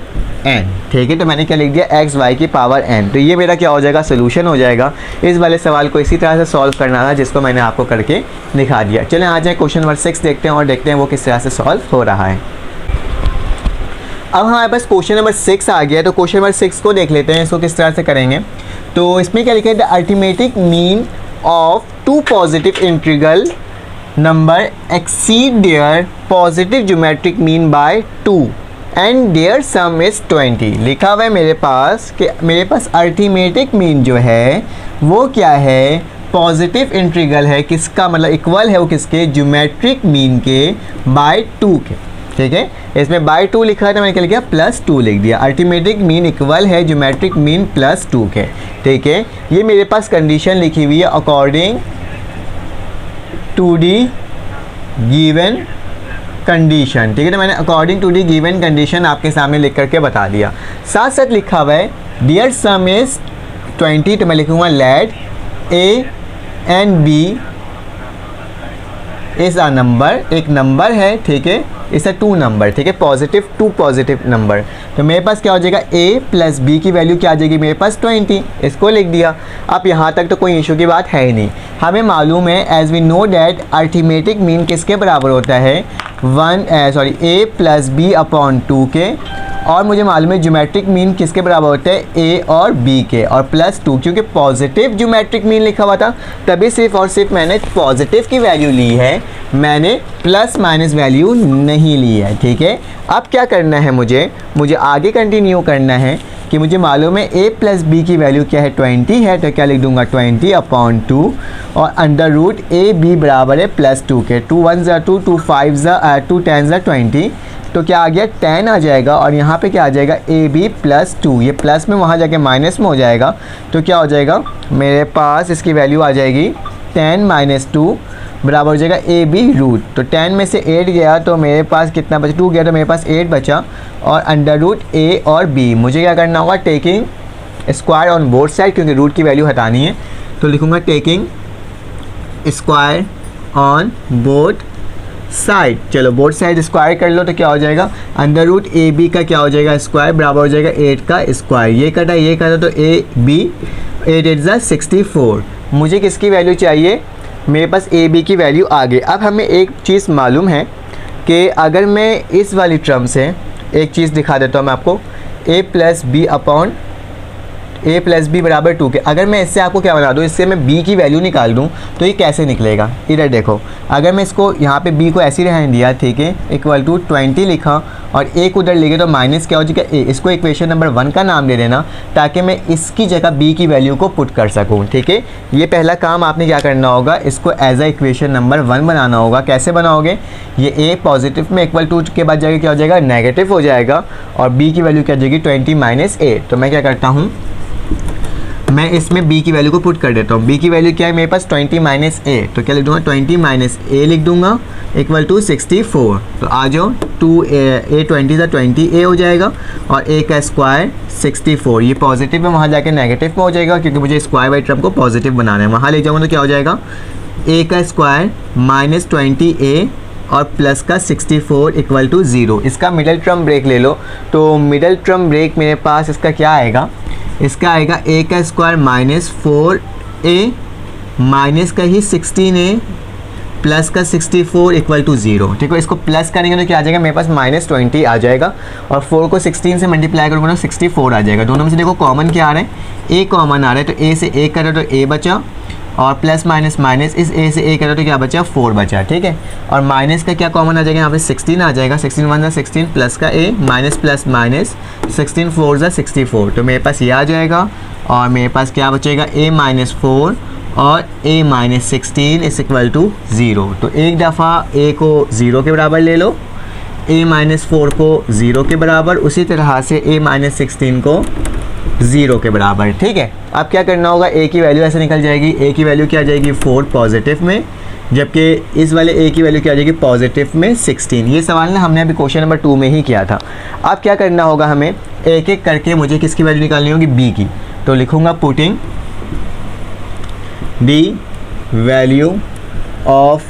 n, ठीक है। तो मैंने क्या लिख दिया, xy की पावर n। तो ये मेरा क्या हो जाएगा, सोल्यूशन हो जाएगा। इस वाले सवाल को इसी तरह से सॉल्व करना था, जिसको मैंने आपको करके दिखा दिया। चलें आ जाए क्वेश्चन नंबर 6 देखते हैं और देखते हैं वो किस तरह से सॉल्व हो रहा है। अब हमारे पास क्वेश्चन नंबर 6 आ गया, तो क्वेश्चन नंबर 6 को देख लेते हैं, इसको किस तरह से करेंगे। तो इसमें क्या लिखा है, the arithmetic mean of 2 positive integral number exceed their positive geometric mean by 2 and their sum is 20। लिखा हुआ है मेरे पास कि मेरे पास अरिथमेटिक मीन जो है वो क्या है, पॉजिटिव इंटीग्रल है, किसका मतलब इक्वल है वो किसके, ज्योमेट्रिक मीन के बाय 2 के, ठीक है। इसमें बाय 2 लिखा है तो मैंने क्या लिखा, +2 लिख दिया। अरिथमेटिक मीन इक्वल है ज्योमेट्रिक मीन +2 के, ठीक है। ये मेरे पास कंडीशन लिखी हुई है according to the given condition, ठीक है। तो मैंने according to the given condition आपके सामने लिख करके बता दिया। साथ साथ लिखा हुआ है डियर सम इज़ 20, तो मैं लिखूँगा let a and b is a number, एक नंबर है, ठीक है, इस अ 2 नंबर, ठीक है, पॉजिटिव 2 पॉजिटिव नंबर। तो मेरे पास क्या हो जाएगा, a + b की वैल्यू क्या आ जाएगी मेरे पास 20, इसको लिख दिया। अब यहाँ तक तो कोई इशू की बात है ही नहीं। हमें मालूम है as we know that arithmetic mean किसके बराबर होता है, a + b/2 के, और मुझे मालूम है ज्योमेट्रिक मीन किसके बराबर होता है, a और b के, और +2, क्योंकि पॉजिटिव ज्योमेट्रिक मीन लिखा हुआ था तभी सिर्फ और सिर्फ मैंने पॉजिटिव की वैल्यू ली है, मैंने प्लस माइनस वैल्यू नहीं ली है, ठीक है। अब क्या करना है, मुझे आगे कंटिन्यू करना है कि मुझे मालूम है a + b की वैल्यू क्या है, 20 है, तो क्या लिख दूंगा 20/2, और √ab बराबर है +2 के, 2 1 ज़ा 2, 2 5 ज़ा 2 10 ज़ा 20, तो क्या आ गया 10 आ जाएगा, और यहाँ पे क्या आ जाएगा ab +2, ये प्लस में वहाँ जाके माइनस में हो जाएगा, तो क्या हो जाएगा मेरे पास इसकी वैल्यू आ जाएगी 10 - 2 बराबर हो जाएगा ab√। तो 10 में से 8 गया तो मेरे पास कितना बचा, 2 गया तो मेरे पास 8 बचा, और √a और b मुझे क्या करना होगा, taking square on both side, क्योंकि रूट की वैल्यू हटानी है, तो लिखूँगा taking square on both side. चलो बोथ साइड स्क्वायर कर लो तो क्या हो जाएगा, √ab का क्या हो जाएगा स्क्वायर बराबर हो जाएगा 8 का स्क्वायर, ये कटा तो ab 8 8 ज़ा 64। मुझे किसकी वैल्यू चाहिए, मेरे पास ab की वैल्यू आ गई। अब हमें एक चीज़ मालूम है कि अगर मैं इस वाली टर्म से एक चीज़ दिखा देता हूँ मैं आपको, a + b/, a plus b बराबर 2 के। अगर मैं इससे आपको क्या बना दूँ, इससे मैं बी की वैल्यू निकाल दूँ तो ये कैसे निकलेगा, इधर देखो। अगर मैं इसको यहाँ पे बी को ऐसे ही रहने दिया, ठीक है, इक्वल टू 20 लिखा और ए को उधर लेंगे तो माइनस क्या हो जाएगा ए। इसको इक्वेशन नंबर 1 का नाम दे देना ताकि मैं इसकी जगह बी की वैल्यू को पुट कर सकूँ, ठीक है। ये पहला काम आपने क्या करना होगा, इसको एज अ इक्वेशन नंबर 1 बनाना होगा। कैसे बनाओगे, ये ए पॉजिटिव में इक्वल टू के बाद जाएगा क्या हो जाएगा, नेगेटिव हो जाएगा और बी की वैल्यू क्या हो जाएगी 20 माइनस ए। तो मैं क्या करता हूँ, मैं इसमें b की वैल्यू को पुट कर देता हूँ। b की वैल्यू क्या है मेरे पास 20 माइनस ए, तो क्या लिख दूंगा 20 माइनस ए लिख दूंगा इक्वल टू 64। तो आ जाओ 2 ए 20 का 20 ए हो जाएगा और ए का स्क्वायर 64। ये पॉजिटिव में वहाँ जाके नेगेटिव में हो जाएगा क्योंकि मुझे स्क्वायर बाई टर्म को पॉजिटिव बनाना है। वहाँ ले जाऊँगा तो क्या हो जाएगा, ए का स्क्वायर माइनस 20 ए और प्लस का 64 इक्वल टू 0। इसका मिडल टर्म ब्रेक ले लो, तो मिडल टर्म ब्रेक मेरे पास इसका क्या आएगा, इसका आएगा ए का स्क्वायर माइनस 4a माइनस का ही 16a प्लस का 64 इक्वल टू 0। ठीक है, इसको प्लस करेंगे तो क्या आ जाएगा मेरे पास माइनस 20 आ जाएगा और 4 को 16 से मल्टीप्लाई करूँगा तो 64 आ जाएगा। दोनों में से देखो कॉमन क्या आ रहा है, ए कॉमन आ रहा है, तो ए से ए करो तो ए बचा और प्लस माइनस माइनस इस ए से ए करो तो क्या बचा 4 बचा, ठीक है। और माइनस का क्या कॉमन आ जाएगा, यहाँ पे 16 आ जाएगा, 16 1 जा 16 प्लस का ए माइनस प्लस माइनस 16 4 जा 64। तो मेरे पास ये आ जाएगा और मेरे पास क्या बचेगा a माइनस 4 और a माइनस 16 इस इक्वल टू 0। तो एक दफ़ा a को 0 के बराबर ले लो, a माइनस 4 को 0 के बराबर, उसी तरह से a माइनस 16 को 0 के बराबर, ठीक है। अब क्या करना होगा, a की वैल्यू ऐसे निकल जाएगी, a की वैल्यू क्या आ जाएगी 4 पॉजिटिव में, जबकि इस वाले a की वैल्यू क्या आ जाएगी पॉजिटिव में 16। ये सवाल ना हमने अभी क्वेश्चन नंबर 2 में ही किया था। अब क्या करना होगा, हमें एक एक करके मुझे किसकी वैल्यू निकालनी होगी, b की। तो लिखूंगा putting the value of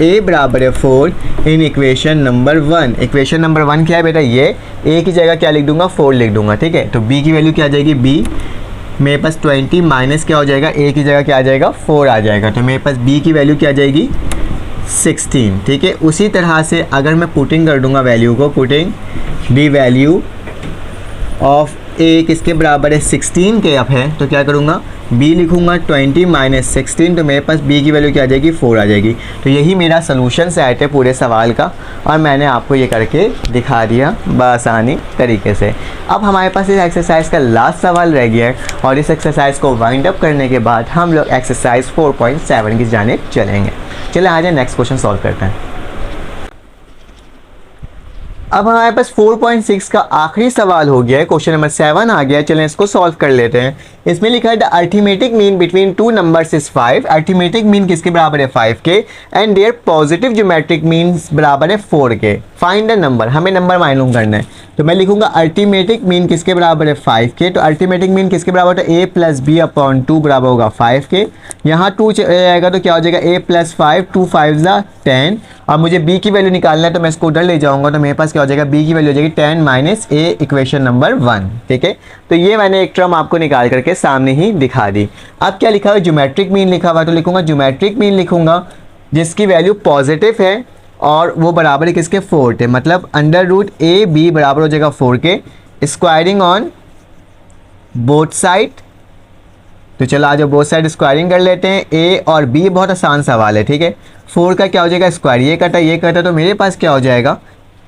a बराबर है 4 in equation number 1। Equation number 1 क्या है बेटा, ये a की जगह क्या लिख दूंगा 4 लिख दूंगा, ठीक है। तो b की वैल्यू क्या आ जाएगी, b मेरे पास 20 माइनस क्या हो जाएगा, a की जगह क्या आ जाएगा 4 आ जाएगा, तो मेरे पास b की वैल्यू क्या आ जाएगी 16, ठीक है। उसी तरह से अगर मैं पुटिंग कर दूंगा वैल्यू को, putting the value of a किसके बराबर है 16 के अप है, तो क्या करूँगा b लिखूँगा 20 माइनस 16, तो मेरे पास b की वैल्यू क्या आ जाएगी 4 आ जाएगी। तो यही मेरा सलूशन सेट है पूरे सवाल का और मैंने आपको ये करके दिखा दिया बआसानी तरीके से। अब हमारे पास इस एक्सरसाइज का लास्ट सवाल रह गया है और इस एक्सरसाइज को वाइंड अप करने के बाद हम लोग एक्सरसाइज 4.7 की जानिब चलेंगे। चलिए आ जाए नेक्स्ट क्वेश्चन सॉल्व करते हैं। अब हमारे पास 4.6 का आखिरी सवाल हो गया है, क्वेश्चन नंबर 7 आ गया है। चलें इसको सॉल्व कर लेते हैं। इसमें लिखा है the arithmetic mean between two numbers is 5। Arithmetic mean किसके बराबर है 5 के and their positive geometric mean बराबर है 4 के। फाइंड द नंबर, हमें नंबर मालूम करना है। तो मैं लिखूंगा अर्थमेटिक मीन किसके बराबर है 5 के। तो अर्थमेटिक मीन किसके बराबर है, a प्लस बी अपॉन 2 बराबर होगा 5 के। यहाँ 2 आएगा तो क्या हो जाएगा a प्लस 5, 2 5 10। और मुझे b की वैल्यू निकालना है तो मैं इसको उधर ले जाऊंगा, तो मेरे पास क्या हो जाएगा b की वैल्यू हो जाएगी 10 माइनस a इक्वेशन नंबर 1, ठीक है। तो ये मैंने एक टर्म आपको निकाल करके सामने ही दिखा दी। अब क्या लिखा हुआ है, ज्योमेट्रिक मीन लिखा हुआ है, तो लिखूंगा ज्योमेट्रिक मीन लिखूंगा जिसकी वैल्यू पॉजिटिव है और वो बराबर है किसके 4 के, मतलब अंडर रूट ए बी बराबर हो जाएगा 4 के, स्क्वायरिंग ऑन बोथ साइड। तो चलो आज बोथ साइड स्क्वायरिंग कर लेते हैं। a और b बहुत आसान सवाल है, ठीक है। 4 का क्या हो जाएगा स्क्वायर, ये कटा तो मेरे पास क्या हो जाएगा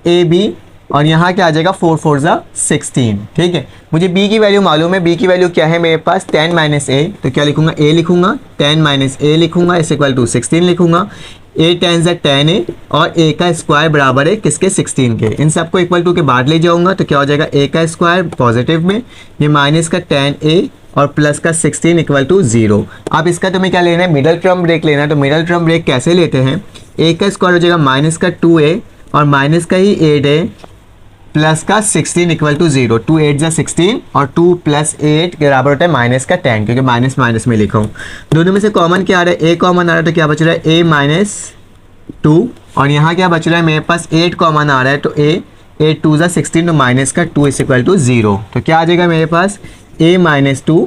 ए बी और यहाँ क्या आ जाएगा 4 4 जा 16, ठीक है। मुझे b की वैल्यू मालूम है, b की वैल्यू क्या है मेरे पास 10 माइनस ए, तो क्या लिखूंगा a लिखूंगा 10 माइनस ए लिखूंगा इस इक्वल टू 16 लिखूंगा। a 10 जा 10 है और a का स्क्वायर बराबर है किसके 16 के। इन सबको इक्वल टू के बाद ले जाऊंगा तो क्या हो जाएगा a का स्क्वायर पॉजिटिव में, ये माइनस का 10a और प्लस का 16 इक्वल टू 0। अब इसका तुम्हें क्या लेना है, मिडल टर्म ब्रेक लेना है। तो मिडल टर्म ब्रेक कैसे लेते हैं, a का स्क्वायर हो जाएगा माइनस का 2a और माइनस का ही 8a प्लस का 16 इक्वल टू 0। 2 8 जा 16 और 2 प्लस 8 के बराबर होता है माइनस का 10, क्योंकि माइनस माइनस में लिखा हूँ। दोनों में से कॉमन क्या आ रहा है, a कॉमन आ रहा है, तो क्या बच रहा है a माइनस 2 और यहाँ क्या बच रहा है मेरे पास 8 कॉमन आ रहा है, तो a 8 2 जा 16 तो माइनस का 2 इस इक्वल टू 0। तो क्या आ जाएगा मेरे पास a माइनस 2,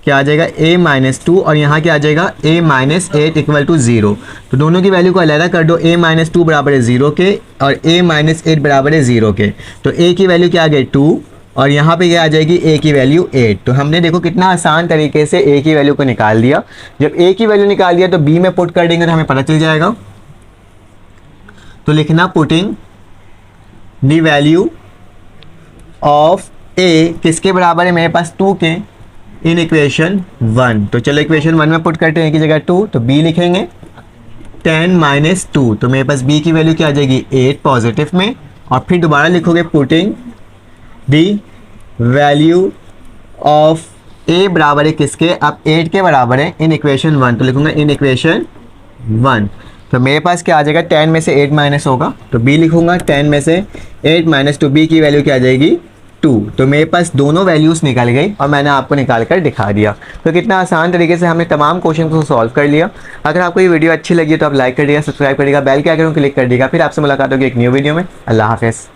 क्या आ जाएगा a माइनस 2 और यहाँ क्या आ जाएगा a माइनस 8 इक्वल टू 0। तो दोनों की वैल्यू को अलग कर दो, a माइनस 2 बराबर है 0 के और a माइनस 8 बराबर है 0 के। तो a की वैल्यू क्या आ गई 2 और यहाँ पे क्या आ जाएगी a की वैल्यू 8। तो हमने देखो कितना आसान तरीके से a की वैल्यू को निकाल दिया। जब a की वैल्यू निकाल दिया तो b में पुट कर देंगे तो हमें पता चल जाएगा। तो लिखना putting the value of a किसके बराबर है, मेरे पास 2 के, इन इक्वेशन 1। तो चलो इक्वेशन 1 में पुट करते हैं की जगह 2, तो b लिखेंगे 10 माइनस 2। तो मेरे पास b की वैल्यू क्या आ जाएगी 8 पॉजिटिव में। और फिर दोबारा लिखोगे putting the value of a बराबर है किसके, अब 8 के बराबर है इन इक्वेशन 1। तो लिखूंगा इन इक्वेशन 1। तो मेरे पास क्या आ जाएगा 10 में से 8 माइनस होगा तो b लिखूंगा 10 में से 8 माइनस 2, b की वैल्यू क्या आ जाएगी 2। तो मेरे पास दोनों वैल्यूज़ निकल गई और मैंने आपको निकाल कर दिखा दिया। तो कितना आसान तरीके से हमने तमाम क्वेश्चन को सॉल्व कर लिया। अगर आपको ये वीडियो अच्छी लगी तो आप लाइक कर दिएगा, सब्सक्राइब करिएगा, बेल के आइकन को क्लिक कर दिएगा। फिर आपसे मुलाकात होगी एक न्यू वीडियो में। अल्लाह हाफ़िज़।